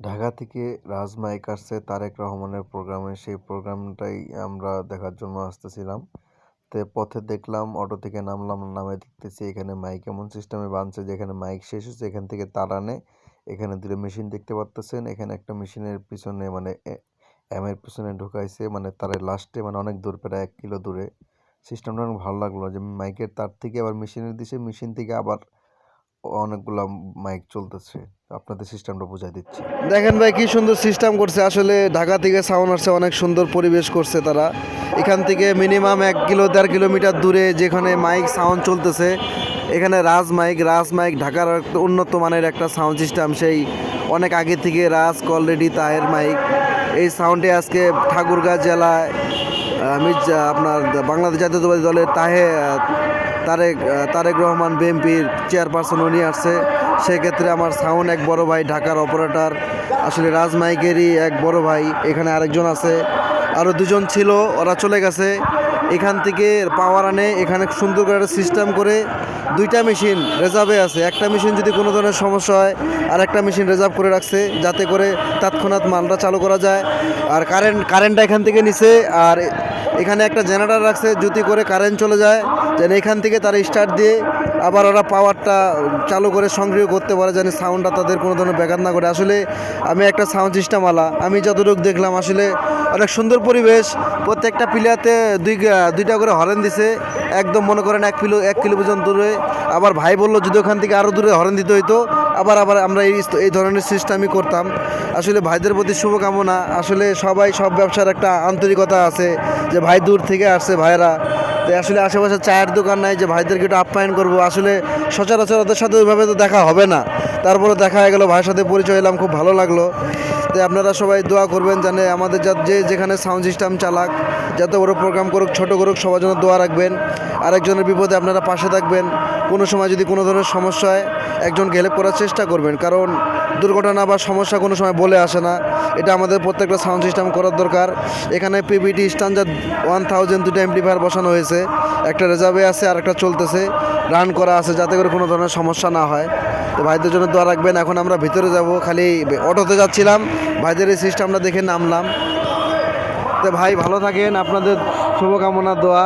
ঢাকা থেকে রাজ মাইক আসছে তারেক রহমানের প্রোগ্রামে। সেই প্রোগ্রামটাই আমরা দেখার জন্য আসতেছিলাম। তো পথে দেখলাম, অটো থেকে নামলাম, নামে দেখতেছি এখানে মাইক এমন সিস্টেমে বানছে যে এখানে মাইক শেষ হচ্ছে, এখান থেকে তার আনে। এখানে দুটো মেশিন দেখতে পারতেছেন। এখানে একটা মেশিনের পিছনে মানে এর পিছনে ঢুকাইছে, মানে তারের লাস্টে, মানে অনেক দূর, প্রায় 1 কিলো দূরে। সিস্টেমটা অনেক ভালো লাগলো যে মাইকের তার থেকে আবার মেশিনের দিছে, মেশিন থেকে আবার অনেকগুলা মাইক চলতেছে। আপনাদের সিস্টেমটা বুঝাই দিচ্ছি। দেখেন ভাই, কি সুন্দর সিস্টেম করছে। আসলে ঢাকা থেকে সাউন্ড আসছে, অনেক সুন্দর পরিবেশ করছে তারা। এখান থেকে মিনিমাম 1-1.5 কিলোমিটার দূরে যেখানে মাইক সাউন্ড চলতেছে, এখানে রাজ মাইক ঢাকার একটা উন্নত মানের একটা সাউন্ড সিস্টেম। সেই অনেক আগে থেকে রাজ অলরেডি তাহের মাইক, এই সাউন্ডে আজকে ঠাকুরগাঁ জেলায় আপনার বাংলাদেশ জাতীয়তাবাদী দলের তারেক রহমান বিএনপির চেয়ারপারসন উনি আসছে। সেক্ষেত্রে আমার সাউন্ড এক বড় ভাই ঢাকার অপারেটর, আসলে রাজ মাইকেরই এক বড় ভাই। এখানে আরেকজন আছে, আরও দুজন ছিল, ওরা চলে গেছে। এখান থেকে পাওয়ার আনে, এখানে সুন্দর করে একটা সিস্টেম করে 2টা মেশিন রিজার্ভে আছে। একটা মেশিন যদি কোনো ধরনের সমস্যা হয়, আর একটা মেশিন রিজার্ভ করে রাখছে, যাতে করে তৎক্ষণাৎ মালটা চালু করা যায়। আর কারেন্টটা এখান থেকে নিছে। আর এখানে একটা জেনারেটর রাখছে, যদি করে কারেন্ট চলে যায় যেন এখান থেকে তারা স্টার্ট দিয়ে আবার ওরা পাওয়ারটা চালু করে সংগ্রহ করতে পারে, যেন সাউন্ডটা তাদের কোনো ধরনের ব্যাঘাত না করে। আসলে আমি একটা সাউন্ড সিস্টেমওয়ালা, আমি যতটুকু দেখলাম আসলে অনেক সুন্দর পরিবেশ। প্রত্যেকটা প্লেয়ারতে দুইটা করে হরেন দিছে, একদম মনে করেন 1 কিলো পর্যন্ত দূরে। আবার ভাই বললো যদি ওখান থেকে আরও দূরে হরেন দিতে হইতো, আবার আমরা এই ধরনের সিস্টেমই করতাম। আসলে ভাইদের প্রতি শুভকামনা। আসলে সবাই, সব ব্যবসার একটা আন্তরিকতা আছে যে ভাই দূর থেকে আসছে ভাইরা। তো আসলে আশেপাশে চায়ের দোকান নাই যে ভাইদেরকে একটু আপ্যায়ন করবো। আসলে সচরাচর ওদের সাথে ওইভাবে তো দেখা হবে না, তারপরে দেখা হয়ে গেলো, ভাইয়ের সাথে পরিচয় এলাম, খুব ভালো লাগলো। তো আপনারা সবাই দোয়া করবেন জানে আমাদের যেখানে সাউন্ড সিস্টেম চালাক, যত বড় প্রোগ্রাম করুক ছোটো করুক, সবার জন্য দোয়া রাখবেন। আরেকজনের বিপদে আপনারা পাশে থাকবেন। কোনো সময় যদি কোনো ধরনের সমস্যা হয়, একজনকে হেল্প করার চেষ্টা করবেন, কারণ দুর্ঘটনা বা সমস্যা কোনো সময় বলে আসে না। এটা আমাদের প্রত্যেকটা সাউন্ড সিস্টেম করার দরকার। এখানে পিবিটি স্ট্যান্ডার্ড 1000 দুটো অ্যাম্পলিফায়ার বসানো হয়েছে, একটা রিজার্ভে আছে আর একটা চলতেছে, রান করা আছে, যাতে করে কোনো ধরনের সমস্যা না হয়। তো ভাইদের জন্য দোয়া রাখবেন। এখন আমরা ভিতরে যাব, খালি অটোতে যাচ্ছিলাম, ভাইদের এই সিস্টেমটা দেখে নামলাম। তো ভাই ভালো থাকেন, আপনাদের শুভকামনা, দোয়া।